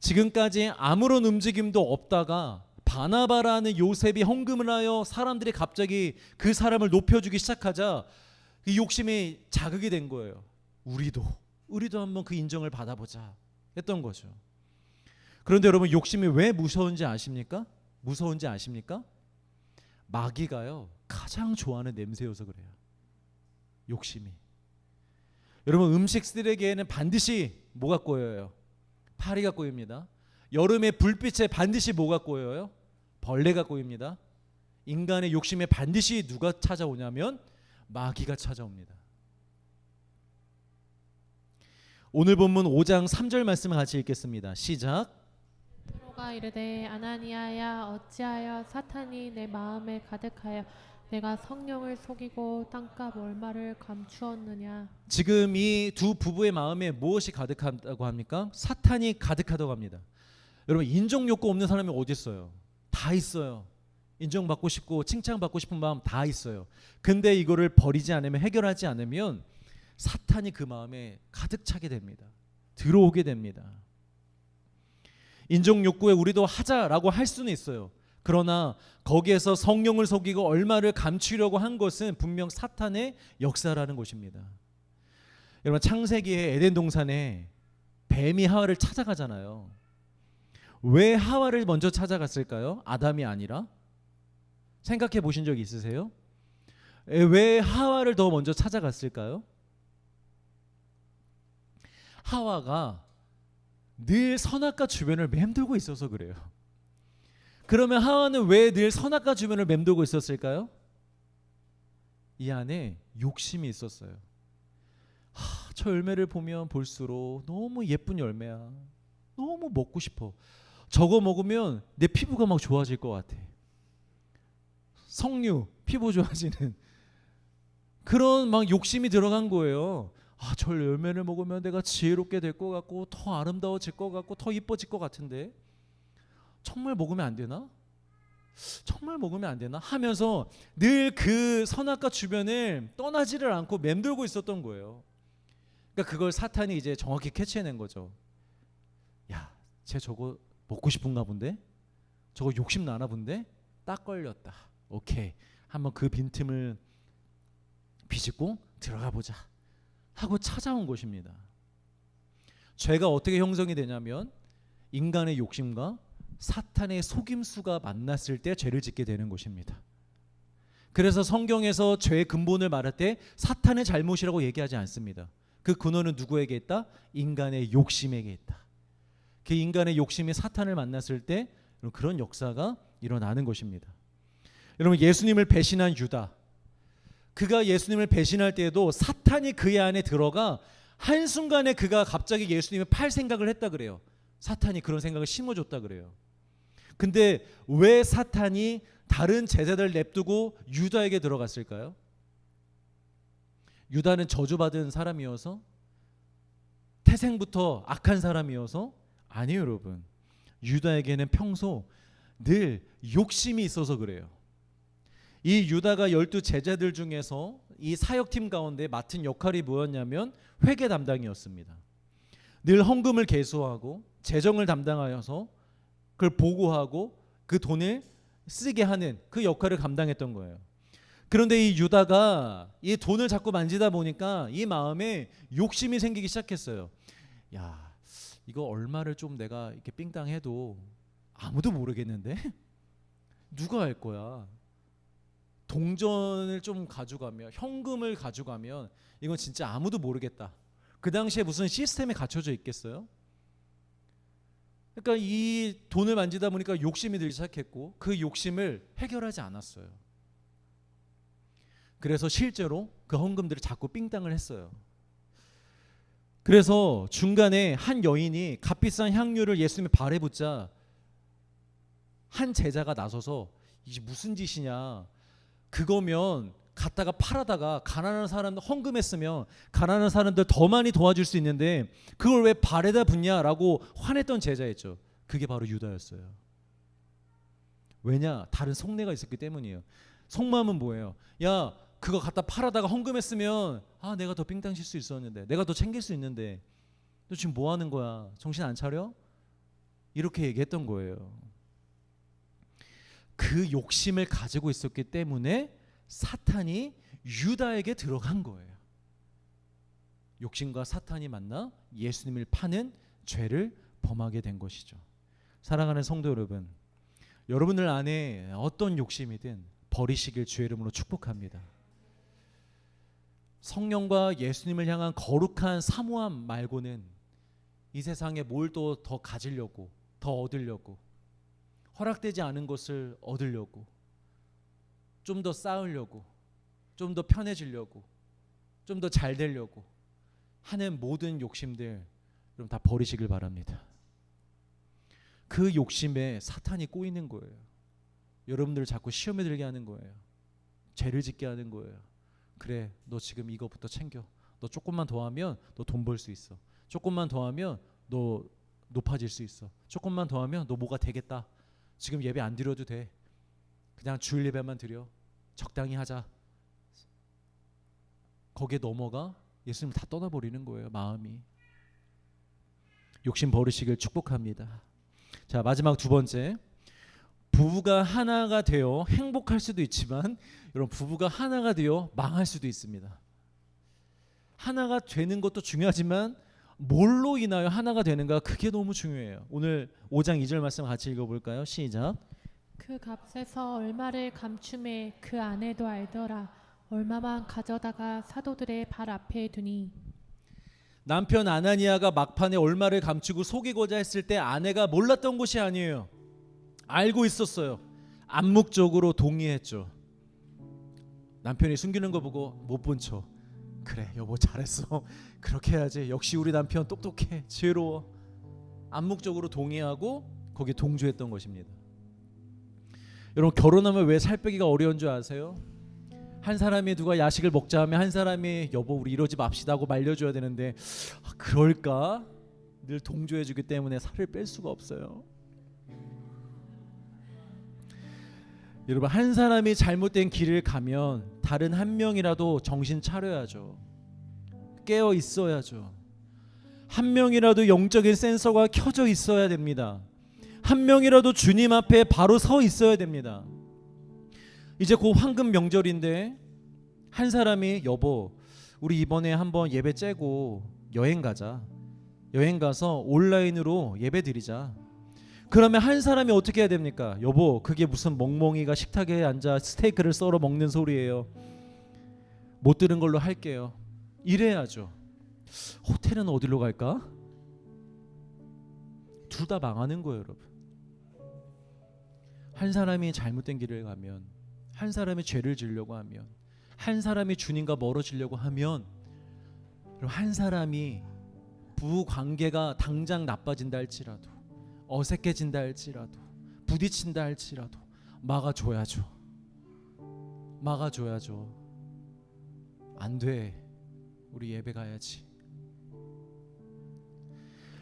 지금까지 아무런 움직임도 없다가 바나바라는 요셉이 헌금을 하여 사람들이 갑자기 그 사람을 높여주기 시작하자 이 욕심이 자극이 된 거예요. 우리도 한번 그 인정을 받아보자 했던 거죠. 그런데 여러분, 욕심이 왜 무서운지 아십니까? 마귀가요 가장 좋아하는 냄새여서 그래요. 욕심이. 여러분, 음식 쓰레기에는 반드시 뭐가 꼬여요? 파리가 꼬입니다. 여름에 불빛에 반드시 뭐가 꼬여요? 벌레가 꼬입니다. 인간의 욕심에 반드시 누가 찾아오냐면 마귀가 찾아옵니다. 오늘 본문 5장 3절 말씀을 같이 읽겠습니다. 시작. 베드로가 이르되 아나니아야 어찌하여 사탄이 내 마음에 가득하여 내가 성령을 속이고 땅값 얼마를 감추었느냐. 지금 이 두 부부의 마음에 무엇이 가득하다고 합니까? 사탄이 가득하다고 합니다. 여러분, 인정 욕구 없는 사람이 어디 있어요? 다 있어요. 인정받고 싶고 칭찬받고 싶은 마음 다 있어요. 근데 이거를 버리지 않으면, 해결하지 않으면 사탄이 그 마음에 가득 차게 됩니다. 들어오게 됩니다. 인정 욕구에 우리도 하자라고 할 수는 있어요. 그러나 거기에서 성령을 속이고 얼마를 감추려고 한 것은 분명 사탄의 역사라는 것입니다. 여러분, 창세기에 에덴 동산에 뱀이 하와를 찾아가잖아요. 왜 하와를 먼저 찾아갔을까요? 아담이 아니라? 생각해 보신 적 있으세요? 왜 하와를 더 먼저 찾아갔을까요? 하와가 늘 선악과 주변을 맴돌고 있어서 그래요. 그러면 하와는 왜 늘 선악과 주변을 맴돌고 있었을까요? 이 안에 욕심이 있었어요. 저 열매를 보면 볼수록 너무 예쁜 열매야. 너무 먹고 싶어. 저거 먹으면 내 피부가 막 좋아질 것 같아. 석류, 피부 좋아지는 그런 막 욕심이 들어간 거예요. 저 열매를 먹으면 내가 지혜롭게 될 것 같고 더 아름다워질 것 같고 더 이뻐질 것 같은데 정말 먹으면 안 되나? 정말 먹으면 안 되나? 하면서 늘 그 선악과 주변을 떠나지를 않고 맴돌고 있었던 거예요. 그러니까 그걸 사탄이 이제 정확히 캐치해낸 거죠. 야, 쟤 저거 먹고 싶은가 본데? 저거 욕심 나나 본데? 딱 걸렸다. 오케이, 한번 그 빈틈을 비집고 들어가 보자 하고 찾아온 것입니다. 죄가 어떻게 형성이 되냐면 인간의 욕심과 사탄의 속임수가 만났을 때 죄를 짓게 되는 것입니다. 그래서 성경에서 죄의 근본을 말할 때 사탄의 잘못이라고 얘기하지 않습니다. 그 근원은 누구에게 있다? 인간의 욕심에게 있다. 그 인간의 욕심이 사탄을 만났을 때 그런 역사가 일어나는 것입니다. 여러분, 예수님을 배신한 유다, 그가 예수님을 배신할 때에도 사탄이 그의 안에 들어가 한순간에 그가 갑자기 예수님을 팔 생각을 했다 그래요. 사탄이 그런 생각을 심어줬다 그래요. 근데 왜 사탄이 다른 제자들 냅두고 유다에게 들어갔을까요? 유다는 저주받은 사람이어서? 태생부터 악한 사람이어서? 아니에요, 여러분. 유다에게는 평소 늘 욕심이 있어서 그래요. 이 유다가 12 제자들 중에서 이 사역팀 가운데 맡은 역할이 뭐였냐면 회계 담당이었습니다. 늘 헌금을 계수하고 재정을 담당하여서 그걸 보고하고 그 돈을 쓰게 하는 그 역할을 감당했던 거예요. 그런데 이 유다가 이 돈을 자꾸 만지다 보니까 이 마음에 욕심이 생기기 시작했어요. 야, 이거 얼마를 좀 내가 이렇게 삥땅해도 아무도 모르겠는데? 누가 알 거야? 동전을 좀 가져가면, 현금을 가져가면 이건 진짜 아무도 모르겠다. 그 당시에 무슨 시스템에 갖춰져 있겠어요? 그러니까 이 돈을 만지다 보니까 욕심이 들기 시작했고 그 욕심을 해결하지 않았어요. 그래서 실제로 그 헌금들을 자꾸 삥땅을 했어요. 그래서 중간에 한 여인이 값비싼 향유를 예수님의 발에 붓자 한 제자가 나서서 이게 무슨 짓이냐, 그거면 갖다가 팔아다가 가난한 사람 헌금했으면 가난한 사람들 더 많이 도와줄 수 있는데 그걸 왜 발에다 붓냐라고 화냈던 제자였죠. 그게 바로 유다였어요. 왜냐? 다른 속내가 있었기 때문이에요. 속마음은 뭐예요? 야, 그거 갖다 팔아다가 헌금했으면 내가 더 삥땅 칠 수 있었는데, 내가 더 챙길 수 있는데 너 지금 뭐 하는 거야? 정신 안 차려? 이렇게 얘기했던 거예요. 그 욕심을 가지고 있었기 때문에 사탄이 유다에게 들어간 거예요. 욕심과 사탄이 만나 예수님을 파는 죄를 범하게 된 것이죠. 사랑하는 성도 여러분, 여러분들 안에 어떤 욕심이든 버리시길 주의 이름으로 축복합니다. 성령과 예수님을 향한 거룩한 사모함 말고는 이 세상에 뭘 또 더 가지려고, 더 얻으려고, 허락되지 않은 것을 얻으려고, 좀 더 쌓으려고, 좀 더 편해지려고, 좀 더 잘 되려고 하는 모든 욕심들 좀 다 버리시길 바랍니다. 그 욕심에 사탄이 꼬이는 거예요. 여러분들을 자꾸 시험에 들게 하는 거예요. 죄를 짓게 하는 거예요. 그래, 너 지금 이거부터 챙겨. 너 조금만 더 하면 너 돈 벌 수 있어. 조금만 더 하면 너 높아질 수 있어. 조금만 더 하면 너 뭐가 되겠다. 지금 예배 안 드려도 돼. 그냥 주일 예배만 드려. 적당히 하자. 거기에 넘어가 예수님을 다 떠나버리는 거예요. 마음이. 욕심 버리시길 축복합니다. 자, 마지막 두 번째, 부부가 하나가 되어 행복할 수도 있지만 여러분, 부부가 하나가 되어 망할 수도 있습니다. 하나가 되는 것도 중요하지만 뭘로 인하여 하나가 되는가, 그게 너무 중요해요. 오늘 5장 2절 말씀 같이 읽어볼까요? 시작. 그 값에서 얼마를 감춤해 그 아내도 알더라. 얼마만 가져다가 사도들의 발 앞에 두니. 남편 아나니아가 막판에 얼마를 감추고 속이고자 했을 때 아내가 몰랐던 것이 아니에요. 알고 있었어요. 암묵적으로 동의했죠. 남편이 숨기는 거 보고 못 본 척. 그래, 여보 잘했어. 그렇게 해야지. 역시 우리 남편 똑똑해. 지혜로워. 암묵적으로 동의하고 거기에 동조했던 것입니다. 여러분, 결혼하면 왜 살 빼기가 어려운 줄 아세요? 한 사람이 누가 야식을 먹자 하면 한 사람이 여보 우리 이러지 맙시다 하고 말려줘야 되는데 그럴까? 늘 동조해주기 때문에 살을 뺄 수가 없어요. 여러분, 한 사람이 잘못된 길을 가면 다른 한 명이라도 정신 차려야죠. 깨어 있어야죠. 한 명이라도 영적인 센서가 켜져 있어야 됩니다. 한 명이라도 주님 앞에 바로 서 있어야 됩니다. 이제 곧 황금 명절인데 한 사람이 여보 우리 이번에 한번 예배 째고 여행 가자. 여행 가서 온라인으로 예배 드리자. 그러면 한 사람이 어떻게 해야 됩니까? 여보 그게 무슨 멍멍이가 식탁에 앉아 스테이크를 썰어 먹는 소리예요. 못 들은 걸로 할게요. 이래야죠. 호텔은 어디로 갈까? 둘 다 망하는 거예요, 여러분. 한 사람이 잘못된 길을 가면, 한 사람이 죄를 지으려고 하면, 한 사람이 주님과 멀어지려고 하면, 한 사람이 부부 관계가 당장 나빠진다 할지라도, 어색해진다 할지라도, 부딪힌다 할지라도 막아줘야죠. 막아줘야죠. 안 돼. 우리 예배 가야지.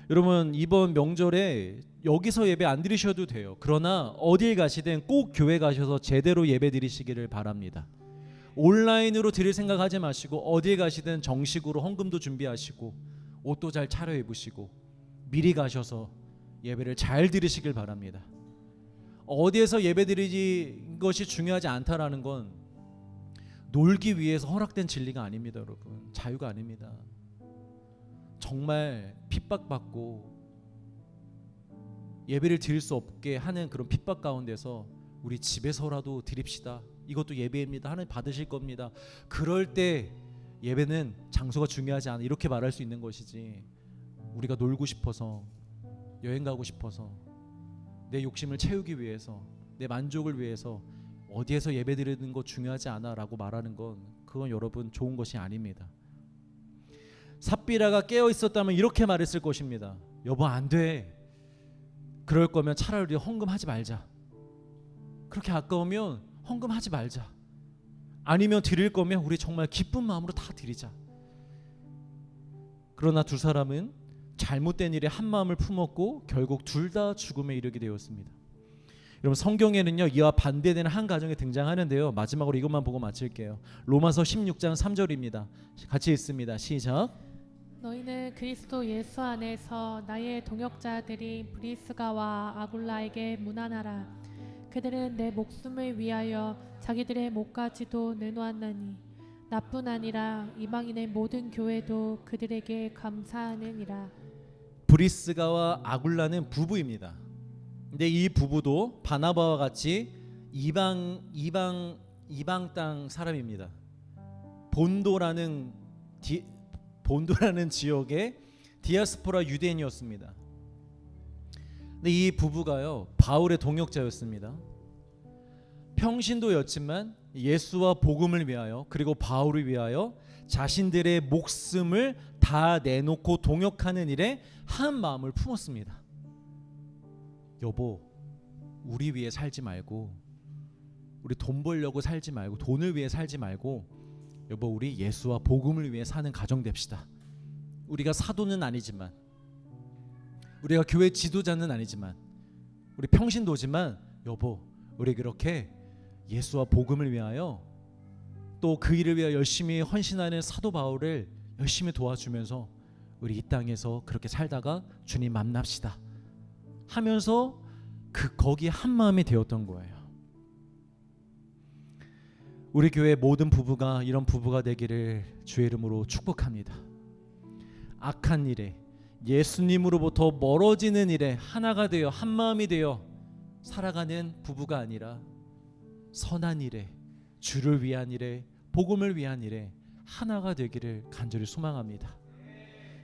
여러분, 이번 명절에 여기서 예배 안 드리셔도 돼요. 그러나 어딜 가시든 꼭 교회 가셔서 제대로 예배 드리시기를 바랍니다. 온라인으로 드릴 생각하지 마시고 어딜 가시든 정식으로 헌금도 준비하시고 옷도 잘 차려입으시고 미리 가셔서 예배를 잘 드리시길 바랍니다. 어디에서 예배 드리는 것이 중요하지 않다라는 건 놀기 위해서 허락된 진리가 아닙니다, 여러분. 자유가 아닙니다. 정말 핍박받고 예배를 드릴 수 없게 하는 그런 핍박 가운데서 우리 집에서라도 드립시다. 이것도 예배입니다. 하나님 받으실 겁니다. 그럴 때 예배는 장소가 중요하지 않아. 이렇게 말할 수 있는 것이지. 우리가 놀고 싶어서, 여행 가고 싶어서, 내 욕심을 채우기 위해서, 내 만족을 위해서 어디에서 예배 드리는 거 중요하지 않아 라고 말하는 건, 그건 여러분 좋은 것이 아닙니다. 삽비라가 깨어 있었다면 이렇게 말했을 것입니다. 여보 안 돼. 그럴 거면 차라리 헌금하지 말자. 그렇게 아까우면 헌금하지 말자. 아니면 드릴 거면 우리 정말 기쁜 마음으로 다 드리자. 그러나 두 사람은 잘못된 일에 한 마음을 품었고 결국 둘 다 죽음에 이르게 되었습니다. 여러분, 성경에는요 이와 반대되는 한 가정이 등장하는데요. 마지막으로 이것만 보고 마칠게요. 로마서 16장 3절입니다. 같이 읽습니다. 시작. 너희는 그리스도 예수 안에서 나의 동역자들인 브리스가와 아굴라에게 문안하라. 그들은 내 목숨을 위하여 자기들의 목까지도 내놓았나니 나뿐 아니라 이방인의 모든 교회도 그들에게 감사하느니라. 브리스가와 아굴라는 부부입니다. 근데 이 부부도 바나바와 같이 이방 땅 사람입니다. 본도라는 지역의 디아스포라 유대인이었습니다. 근데 이 부부가요 바울의 동역자였습니다. 평신도였지만 예수와 복음을 위하여 그리고 바울을 위하여 자신들의 목숨을 다 내놓고 동역하는 일에 한 마음을 품었습니다. 여보, 우리 위해 살지 말고, 우리 돈 벌려고 살지 말고, 돈을 위해 살지 말고, 여보, 우리 예수와 복음을 위해 사는 가정 됩시다. 우리가 사도는 아니지만, 우리가 교회 지도자는 아니지만, 우리 평신도지만, 여보, 우리 그렇게 예수와 복음을 위하여 또 그 일을 위하여 열심히 헌신하는 사도 바울을 열심히 도와주면서 우리 이 땅에서 그렇게 살다가 주님 만납시다 하면서 거기 한 마음이 되었던 거예요. 우리 교회 모든 부부가 이런 부부가 되기를 주의 이름으로 축복합니다. 악한 일에, 예수님으로부터 멀어지는 일에 하나가 되어 한 마음이 되어 살아가는 부부가 아니라 선한 일에, 주를 위한 일에, 복음을 위한 일에 하나가 되기를 간절히 소망합니다.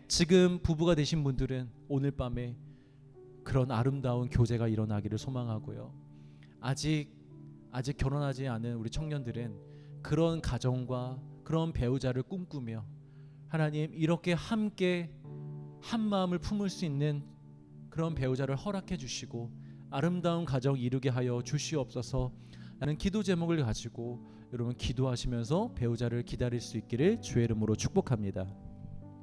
지금 부부가 되신 분들은 오늘 밤에 그런 아름다운 교제가 일어나기를 소망하고요. 아직 결혼하지 않은 우리 청년들은 그런 가정과 그런 배우자를 꿈꾸며 하나님 이렇게 함께 한 마음을 품을 수 있는 그런 배우자를 허락해 주시고 아름다운 가정 이루게 하여 주시옵소서. 라는 기도 제목을 가지고 여러분 기도하시면서 배우자를 기다릴 수 있기를 주의 이름으로 축복합니다.